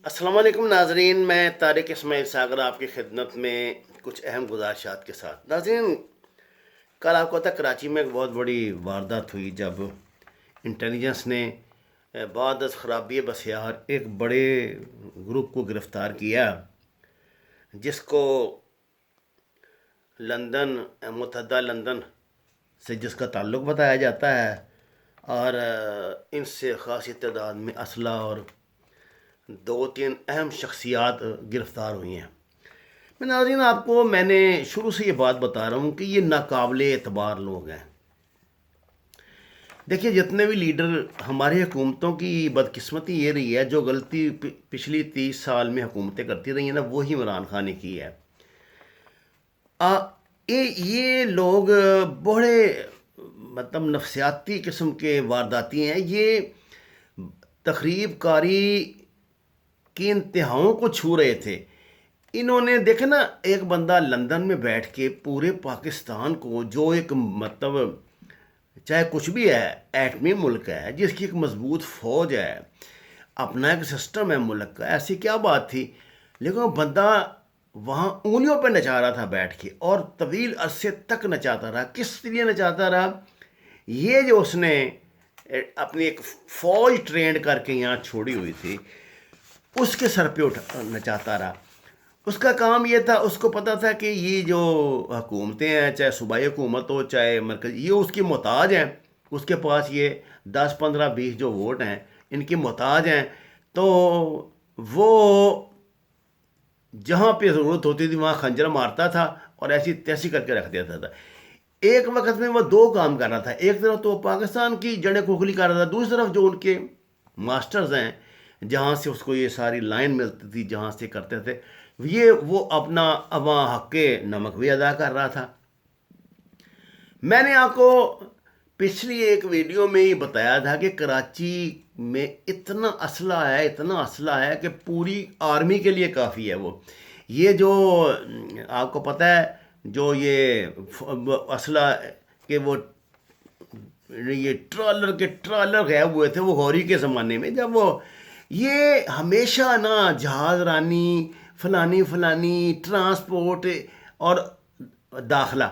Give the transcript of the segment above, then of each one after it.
السلام علیکم ناظرین، میں طارق اسماعیل ساگر آپ کی خدمت میں کچھ اہم گزارشات کے ساتھ. ناظرین، کل آپ کو پتہ کراچی میں ایک بہت بڑی واردات ہوئی جب انٹیلیجنس نے بعد از خرابی بسیار ایک بڑے گروپ کو گرفتار کیا، جس کو لندن، متحدہ لندن سے جس کا تعلق بتایا جاتا ہے، اور ان سے خاصی تعداد میں اسلحہ اور دو تین اہم شخصیات گرفتار ہوئی ہیں. ناظرین، آپ کو میں نے شروع سے یہ بات بتا رہا ہوں کہ یہ ناقابل اعتبار لوگ ہیں. دیکھیے، جتنے بھی لیڈر، ہماری حکومتوں کی بدقسمتی یہ رہی ہے، جو غلطی پچھلی 30 سال میں حکومتیں کرتی رہی ہیں نا، وہی عمران خان نے کی ہے. یہ لوگ بڑے نفسیاتی قسم کے وارداتی ہیں. یہ تخریب کاری کی انتہاؤں کو چھو رہے تھے. انہوں نے دیکھا نا، ایک بندہ لندن میں بیٹھ کے پورے پاکستان کو، جو ایک چاہے کچھ بھی ہے، ایٹمی ملک ہے، جس کی ایک مضبوط فوج ہے، اپنا ایک سسٹم ہے ملک کا، ایسی کیا بات تھی؟ لیکن وہ بندہ وہاں انگلیوں پہ نچا رہا تھا بیٹھ کے، اور طویل عرصے تک نچاتا رہا. کس لیے نچاتا رہا؟ یہ جو اس نے اپنی ایک فوج ٹرینڈ کر کے یہاں چھوڑی ہوئی تھی، اس کے سر پہ نچاتا رہا. اس کا کام یہ تھا، اس کو پتا تھا کہ یہ جو حکومتیں ہیں، چاہے صوبائی حکومت ہو چاہے مرکزی، یہ اس کی محتاج ہیں. اس کے پاس یہ 10 15 20 جو ووٹ ہیں، ان کی محتاج ہیں. تو وہ جہاں پہ ضرورت ہوتی تھی وہاں خنجر مارتا تھا اور ایسی تیسی کر کے رکھ دیتا تھا. ایک وقت میں وہ دو کام کر رہا تھا. ایک طرف تو پاکستان کی جڑیں کھوکھلی کر رہا تھا، دوسری طرف جو ان کے ماسٹرز ہیں، جہاں سے اس کو یہ ساری لائن ملتی تھی، جہاں سے کرتے تھے، وہ اپنا عواں حق نمک بھی ادا کر رہا تھا. میں نے آپ کو پچھلی ایک ویڈیو میں یہ بتایا تھا کہ کراچی میں اتنا اسلحہ ہے کہ پوری آرمی کے لیے کافی ہے. یہ جو آپ کو پتہ ہے، جو یہ اسلحہ کے وہ یہ ٹرالر غائب ہوئے تھے، وہ غوری کے زمانے میں، جب وہ یہ ہمیشہ نا جہاز رانی فلانی ٹرانسپورٹ اور داخلہ،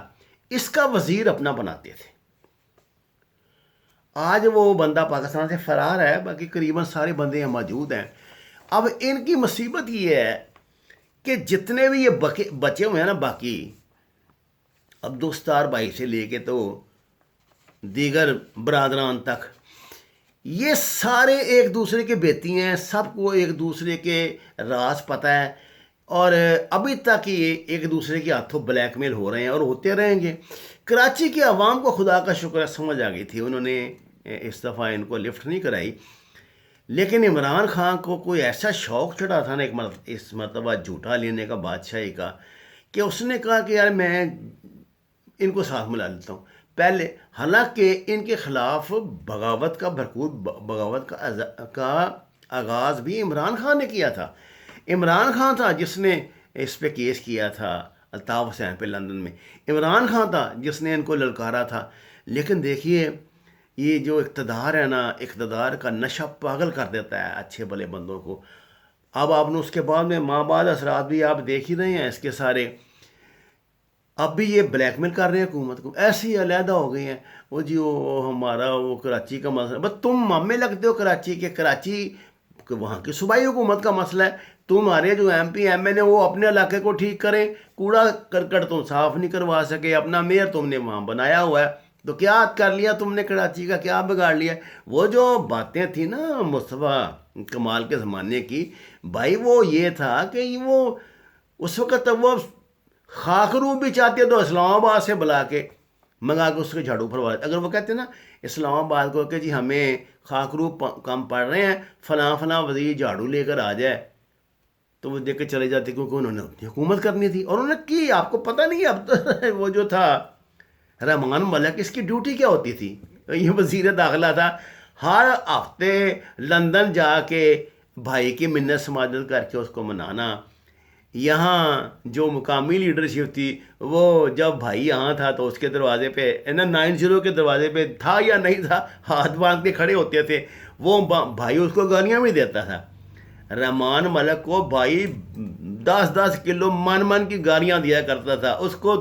اس کا وزیر اپنا بناتے تھے. آج وہ بندہ پاکستان سے فرار ہے، باقی قریباً سارے بندے یہاں موجود ہیں. اب ان کی مصیبت یہ ہے کہ جتنے بھی یہ بچے ہوئے ہیں نا، باقی عبدالستار بھائی سے لے کے تو دیگر برادران تک، یہ سارے ایک دوسرے کے بیتی ہیں. سب کو ایک دوسرے کے راز پتہ ہے، اور ابھی تک یہ ایک دوسرے کے ہاتھوں بلیک میل ہو رہے ہیں اور ہوتے رہیں گے. کراچی کے عوام کو خدا کا شکر ہے سمجھ آ گئی تھی. انہوں نے اس دفعہ ان کو لفٹ نہیں کرائی، لیکن عمران خان کو کوئی ایسا شوق چڑھا تھا نا اس مرتبہ جھوٹا لینے کا، بادشاہی کا، کہ اس نے کہا کہ یار میں ان کو ساتھ ملا لیتا ہوں. پہلے حالانکہ ان کے خلاف بھرپور بغاوت کا آغاز بھی عمران خان نے کیا تھا. عمران خان تھا جس نے اس پہ کیس کیا تھا الطاف حسین پہ لندن میں. عمران خان تھا جس نے ان کو للکارا تھا. لیکن دیکھیے، یہ جو اقتدار ہے نا، اقتدار کا نشہ پاگل کر دیتا ہے اچھے بھلے بندوں کو. اب آپ نے اس کے بعد میں ماں بعد اثرات بھی آپ دیکھ ہی رہے ہیں اس کے سارے. اب بھی یہ بلیک میل کر رہے ہیں حکومت کو، ایسے ہی علیحدہ ہو گئی ہیں. وہ جی وہ ہمارا وہ کراچی کا مسئلہ، بس تم مامے لگتے ہو کراچی کے. کراچی وہاں کی صوبائی حکومت کا مسئلہ ہے. تمہارے جو ایم پی ایم این اے وہ اپنے علاقے کو ٹھیک کریں، کوڑا کرکٹ تم صاف نہیں کروا سکے، اپنا میئر تم نے وہاں بنایا ہوا ہے، تو کیا کر لیا تم نے کراچی کا؟ کیا بگاڑ لیا؟ وہ جو باتیں تھیں نا مصطفیٰ کمال کے زمانے کی، بھائی وہ یہ تھا کہ وہ اس وقت وہ خاکرو بھی چاہتے تو اسلام آباد سے بلا کے منگا کے اس کے جھاڑو پھروا. اگر وہ کہتے نا اسلام آباد کو کہ جی ہمیں خاکرو کم پڑ رہے ہیں، فلاں وزیر جھاڑو لے کر آ جائے، تو وہ دیکھ کے چلے جاتے، کیونکہ انہوں نے اپنی حکومت کرنی تھی اور انہوں نے کی. آپ کو پتہ نہیں، اب تو وہ جو تھا رحمان ملک، اس کی ڈیوٹی کیا ہوتی تھی؟ یہ وزیر داخلہ تھا. ہر ہفتے لندن جا کے بھائی کی منت سماجت کر کے اس کو منانا. یہاں جو مقامی لیڈرشپ تھی، وہ جب بھائی یہاں تھا تو اس کے دروازے پہ 90 کے دروازے پہ تھا یا نہیں تھا، ہاتھ باندھ کے کھڑے ہوتے تھے. وہ بھائی اس کو گالیاں بھی دیتا تھا. رحمان ملک کو بھائی 10 کلو من کی گالیاں دیا کرتا تھا، اس کو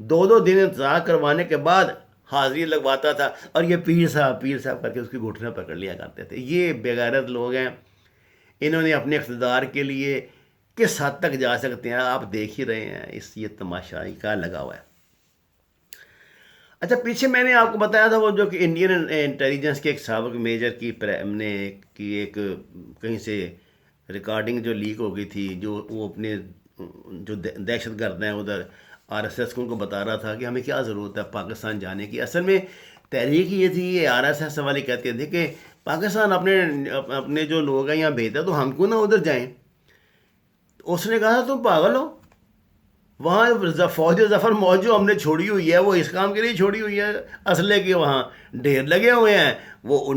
2 دن انتظار کروانے کے بعد حاضری لگواتا تھا، اور یہ پیر صاحب کر کے اس کی گھٹنے پکڑ لیا کرتے تھے. یہ بےغیرت لوگ ہیں. انہوں نے اپنے اقتدار کے لیے کس حد تک جا سکتے ہیں آپ دیکھ ہی رہے ہیں. یہ تماشا کا لگا ہوا ہے. اچھا، پیچھے میں نے آپ کو بتایا تھا وہ جو کہ انڈین انٹیلیجنس کے ایک سابق میجر کی ایک کہیں سے ریکارڈنگ جو لیک ہو گئی تھی، جو وہ اپنے جو دہشت گرد ہیں ادھر RSS کو ان کو بتا رہا تھا کہ ہمیں کیا ضرورت ہے پاکستان جانے کی. اصل میں تحریک یہ تھی، یہ RSS والے کہتے تھے کہ پاکستان اپنے جو لوگ ہیں یہاں بھیجتا تو ہم کو نہ ادھر جائیں. اس نے کہا تم پاگل ہو، وہاں فوج ظفر موج ہم نے چھوڑی ہوئی ہے، وہ اس کام کے لیے چھوڑی ہوئی ہے، اسلحے کے وہاں ڈھیر لگے ہوئے ہیں، وہ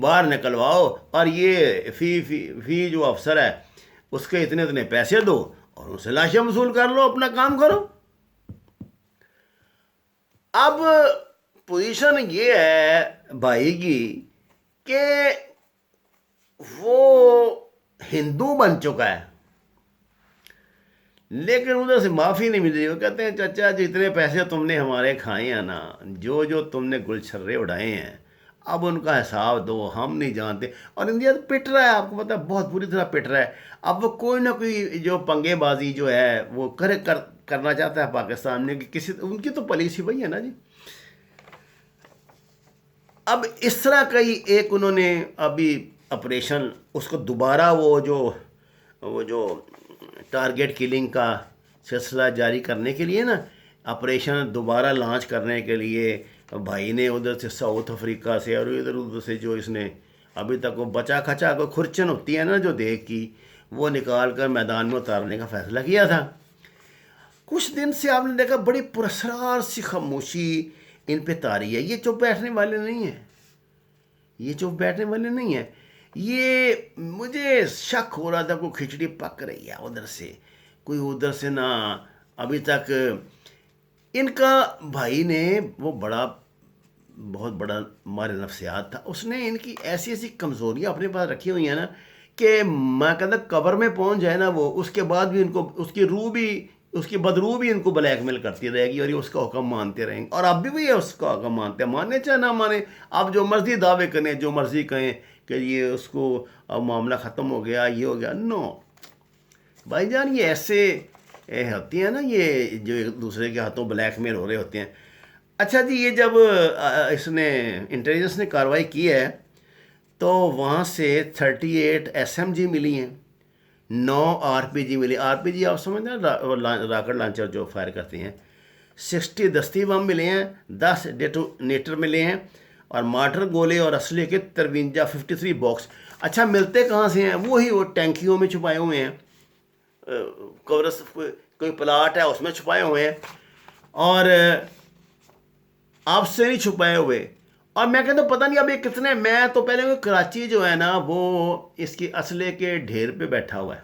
باہر نکلواؤ، اور یہ فی جو افسر ہے اس کے اتنے پیسے دو اور ان سے لاشیں وصول کر لو، اپنا کام کرو. اب پوزیشن یہ ہے بھائی کی کہ وہ ہندو بن چکا ہے، لیکن ادھر سے معافی نہیں مل رہی. وہ کہتے ہیں چچا جتنے پیسے تم نے ہمارے کھائے ہیں نا، جو تم نے گل چھرے اڑائے ہیں، اب ان کا حساب دو، ہم نہیں جانتے. اور انڈیا تو پٹ رہا ہے، آپ کو پتا ہے بہت بری طرح پٹ رہا ہے. اب وہ کوئی نہ کوئی جو پنگے بازی جو ہے وہ کرنا چاہتا ہے پاکستان میں، کہ ان کی تو پالیسی وہی ہے نا جی. اب اس طرح کا ہی ایک انہوں نے ابھی آپریشن، اس کو دوبارہ وہ جو ٹارگیٹ کلنگ کا سلسلہ جاری کرنے کے لیے نا، آپریشن دوبارہ لانچ کرنے کے لیے بھائی نے ادھر سے ساؤتھ افریقہ سے اور ادھر سے جو اس نے ابھی تک وہ بچا کھچا کو کھرچن ہوتی ہے نا جو دیکھ کی، وہ نکال کر میدان میں اتارنے کا فیصلہ کیا تھا. کچھ دن سے آپ نے دیکھا بڑی پراسرار سی خاموشی ان پہ طاری ہے. یہ چپ بیٹھنے والے نہیں ہیں، یہ چپ بیٹھنے والے نہیں ہیں. یہ مجھے شک ہو رہا تھا کوئی کھچڑی پک رہی ہے ادھر سے، کوئی ادھر سے نہ. ابھی تک ان کا بھائی نے وہ بہت بڑا مار نفسیات تھا، اس نے ان کی ایسی کمزوریاں اپنے پاس رکھی ہوئی ہیں نا کہ میں کہتا قبر میں پہنچ جائے نا وہ، اس کے بعد بھی ان کو اس کی بدروح بھی ان کو بلیک میل کرتی رہے گی، اور یہ اس کا حکم مانتے رہیں گے. اور اب بھی وہی اس کا حکم مانتے ہیں، مانے چاہے نہ مانے. آپ جو مرضی دعوے کریں، جو مرضی کہیں کہ یہ اس کو اب معاملہ ختم ہو گیا، یہ ہو گیا، نو بھائی جان. یہ ایسے ہوتی ہیں نا، یہ جو ایک دوسرے کے ہاتھوں بلیک میل ہو رہے ہوتے ہیں. اچھا جی، یہ جب اس نے انٹیلیجنس نے کارروائی کی ہے تو وہاں سے 38 SMG ملی ہیں، 9 RPG ملی. RPG آپ سمجھتے ہیں راکٹ لانچر جو فائر کرتے ہیں. 60 دستی بم ملے ہیں، 10 ڈیٹونیٹر ملے ہیں، اور مارٹر گولے اور اسلحے کے 53 باکس. اچھا، ملتے کہاں سے ہیں؟ وہی وہ ٹینکیوں میں چھپائے ہوئے ہیں، کوئی پلاٹ ہے اس میں چھپائے ہوئے ہیں، اور آپ سے نہیں چھپائے ہوئے. اور میں کہتا ہوں پتہ نہیں اب یہ کتنے، میں تو پہلے کراچی جو ہے نا وہ اس کی اسلحے کے ڈھیر پہ بیٹھا ہوا ہے.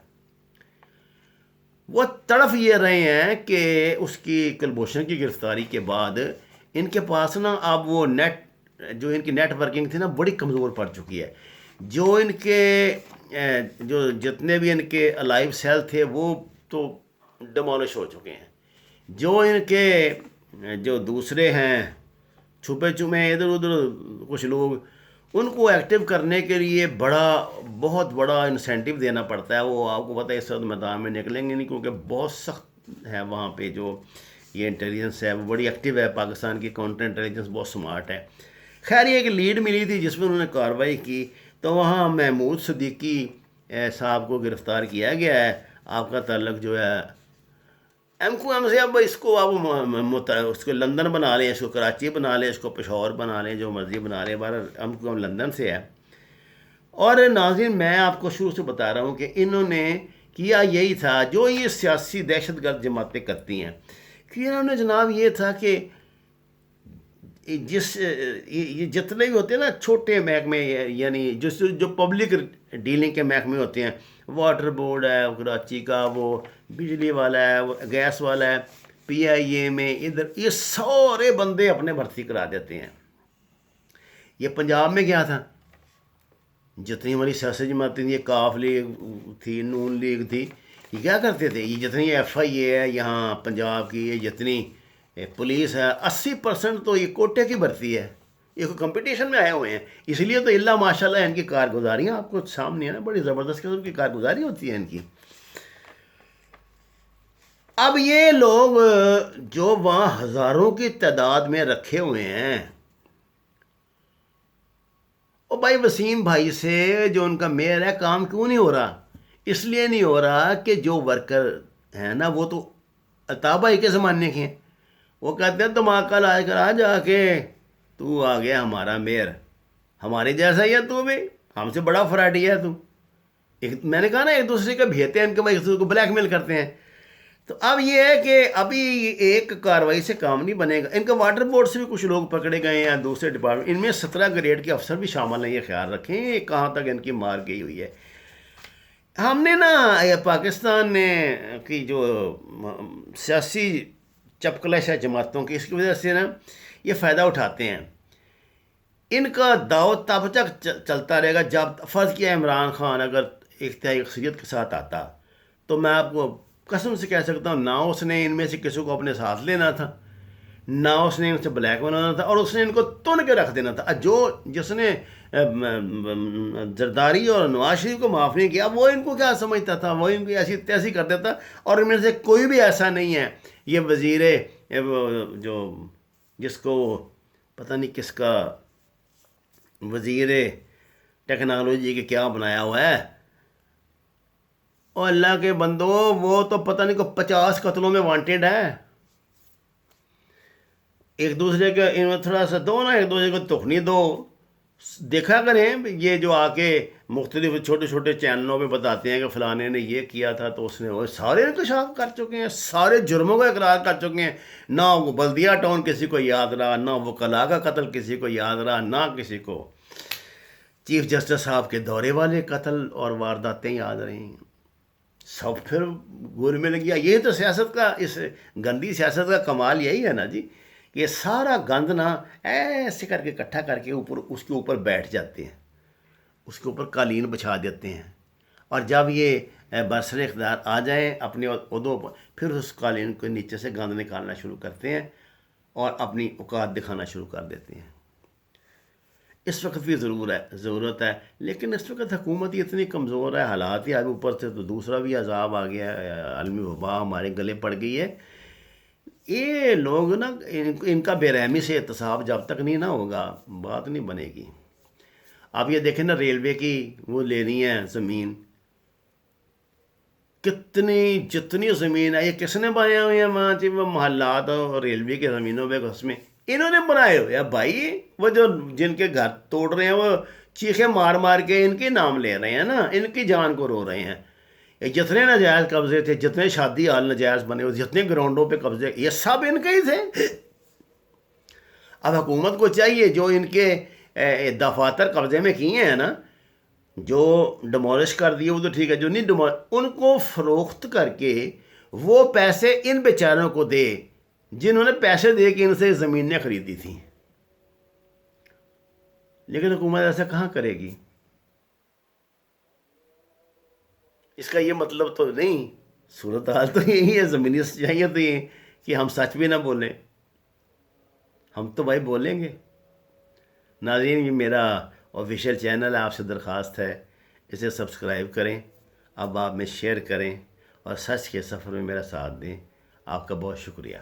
وہ تڑف یہ رہے ہیں کہ اس کی کلبھوشن کی گرفتاری کے بعد ان کے پاس نا اب وہ جو ان کی نیٹ ورکنگ تھی نا بڑی کمزور پڑ چکی ہے. جو ان کے جو جتنے بھی ان کے الائیو سیل تھے وہ تو ڈیمولش ہو چکے ہیں. جو ان کے جو دوسرے ہیں چھپے ادھر ادھر کچھ لوگ، ان کو ایکٹیو کرنے کے لیے بہت بڑا انسینٹیو دینا پڑتا ہے. وہ آپ کو پتہ ہے اس وقت میدان میں نکلیں گے نہیں، کیونکہ بہت سخت ہے وہاں پہ. جو یہ انٹیلیجنس ہے وہ بڑی ایکٹیو ہے، پاکستان کی کاؤنٹر انٹیلیجنس بہت سمارٹ ہے. خیر، یہ ایک لیڈ ملی تھی جس میں انہوں نے کارروائی کی، تو وہاں محمود صدیقی صاحب کو گرفتار کیا گیا ہے. آپ کا تعلق جو ہے M سے، اب اس کو آپ اس کو لندن بنا لیں، اس کو کراچی بنا لیں، اس کو پشاور بنا لیں، جو مرضی بنا لیں، M لندن سے ہے. اور ناظرین، میں آپ کو شروع سے بتا رہا ہوں کہ انہوں نے کیا یہی تھا جو یہ سیاسی دہشت گرد جماعتیں کرتی ہیں، کہ انہوں نے جناب یہ تھا کہ یہ جتنے بھی ہوتے ہیں نا چھوٹے محکمے، یعنی جو پبلک ڈیلنگ کے محکمے ہوتے ہیں، واٹر بورڈ ہے کراچی کا، وہ بجلی والا ہے، وہ گیس والا ہے، PIA میں ادھر، یہ سارے بندے اپنے بھرتی کرا دیتے ہیں. یہ پنجاب میں کیا تھا، جتنی ہماری سیاسی جماعتیں تھیں، کاف لیگ تھی، نون لیگ تھی، یہ کیا کرتے تھے، یہ جتنی ایف آئی اے ہے یہاں پنجاب کی، یہ جتنی پولیس ہے، 80% تو یہ کوٹے کی بھرتی ہے، یہ کمپٹیشن میں آئے ہوئے ہیں. اس لیے تو اللہ ماشاء اللہ ان کی کارگزاریاں آپ کو سامنے ہے نا، بڑی زبردست قسم کی کارگزاری ہوتی ہے ان کی. اب یہ لوگ جو وہاں ہزاروں کی تعداد میں رکھے ہوئے ہیں، او بھائی وسیم بھائی سے جو ان کا میئر ہے، کام کیوں نہیں ہو رہا؟ اس لیے نہیں ہو رہا کہ جو ورکر ہیں نا، وہ تو عطا بھائی کے زمانے کے ہیں. وہ کہتے ہیں تم کل آ کر آ جا کے تو آ گیا ہمارا میئر، ہمارے جیسا ہی ہے تو بھی، ہم سے بڑا فراڈی ہے تو. میں نے کہا نا ایک دوسرے کا بھیتے ہیں ان کے، بھائی ایک دوسرے کو بلیک میل کرتے ہیں. تو اب یہ ہے کہ ابھی ایک کاروائی سے کام نہیں بنے گا. ان کا واٹر بورڈ سے بھی کچھ لوگ پکڑے گئے ہیں، دوسرے ڈپارٹمنٹ، ان میں 17 گریڈ کے افسر بھی شامل ہیں. یہ خیال رکھیں یہ کہاں تک ان کی مار گئی ہوئی ہے. ہم نے نا پاکستان نے کی جو سیاسی چپکلش ہے جماعتوں کی، اس کی وجہ سے نا یہ فائدہ اٹھاتے ہیں. ان کا داؤ تب تک چلتا رہے گا جب فرض کیا عمران خان اگر ایک تہائی اکثریت کے ساتھ آتا، تو میں آپ کو قسم سے کہہ سکتا ہوں، نہ اس نے ان میں سے کسی کو اپنے ساتھ لینا تھا، نہ اس نے ان سے بلیک بنانا تھا، اور اس نے ان کو تن کے رکھ دینا تھا. جس نے زرداری اور نواز شریف کو معاف نہیں کیا، وہ ان کو کیا سمجھتا تھا، وہ ان کو ایسی تیسی کر دیتا. اور ان میں سے کوئی بھی ایسا نہیں ہے. یہ وزیر جو جس کو پتہ نہیں کس کا وزیر ٹیکنالوجی کے کیا بنایا ہوا ہے، اور اللہ کے بندو وہ تو پتہ نہیں کو 50 قتلوں میں وانٹیڈ ہے. ایک دوسرے کے ان میں تھوڑا سا دو نا، ایک دوسرے کو تخنی دو. دیکھا کریں یہ جو آ کے مختلف چھوٹے چھوٹے چینلوں پہ بتاتے ہیں کہ فلانے نے یہ کیا تھا تو اس نے وہ، سارے انکشاف کر چکے ہیں، سارے جرموں کا اقرار کر چکے ہیں. نہ وہ بلدیہ ٹاؤن کسی کو یاد رہا، نہ وہ کلا کا قتل کسی کو یاد رہا، نہ کسی کو چیف جسٹس صاحب کے دورے والے قتل اور وارداتیں یاد رہی ہیں. سب پھر گور میں لگ گیا. یہ تو سیاست کا، اس گندی سیاست کا کمال یہی ہے نا جی، کہ یہ سارا گند نا ایسے کر کے اکٹھا کر کے اس کے اوپر بیٹھ جاتے ہیں، اس کے اوپر قالین بچھا دیتے ہیں. اور جب یہ برسر اقتدار آ جائیں اپنے عہدوں پر، پھر اس قالین کو نیچے سے گند نکالنا شروع کرتے ہیں اور اپنی اوقات دکھانا شروع کر دیتے ہیں. اس وقت بھی ضرورت ہے، لیکن اس وقت حکومت ہی اتنی کمزور ہے، حالات ہی ابھی اوپر سے تو دوسرا بھی عذاب آ گیا ہے، عالمی وبا ہمارے گلے پڑ گئی ہے. یہ لوگ نا ان کا بے رحمی سے احتساب جب تک نہیں نہ ہوگا، بات نہیں بنے گی. آپ یہ دیکھیں نا، ریلوے کی وہ لینی ہے زمین، جتنی زمین ہے، یہ کس نے بنائے ہوئے ہیں وہاں سے وہ محلات اور ریلوے کی زمینوں پہ، اس میں انہوں نے بنائے ہوئے ہیں بھائی. وہ جو جن کے گھر توڑ رہے ہیں وہ چیخیں مار مار کے ان کے نام لے رہے ہیں نا، ان کی جان کو رو رہے ہیں. جتنے ناجائز قبضے تھے، جتنے شادی ہال ناجائز بنے ہوئے، جتنے گراؤنڈوں پہ قبضے، یہ سب ان کے ہی تھے. اب حکومت کو چاہیے جو ان کے دفاتر قبضے میں کیے ہیں نا، جو ڈیمولش کر دیے وہ تو ٹھیک ہے، جو نہیں ان کو فروخت کر کے وہ پیسے ان بیچاروں کو دے جنہوں نے پیسے دے کے ان سے زمینیں خریدی تھیں. لیکن حکومت ایسا کہاں کرے گی؟ اس کا یہ مطلب تو نہیں، صورتحال تو یہی ہے، زمینی سچائیاں تو یہ کہ ہم سچ بھی نہ بولیں. ہم تو بھائی بولیں گے. ناظرین، یہ میرا آفیشیل چینل ہے، آپ سے درخواست ہے اسے سبسکرائب کریں، اب آپ میں شیئر کریں اور سچ کے سفر میں میرا ساتھ دیں. آپ کا بہت شکریہ.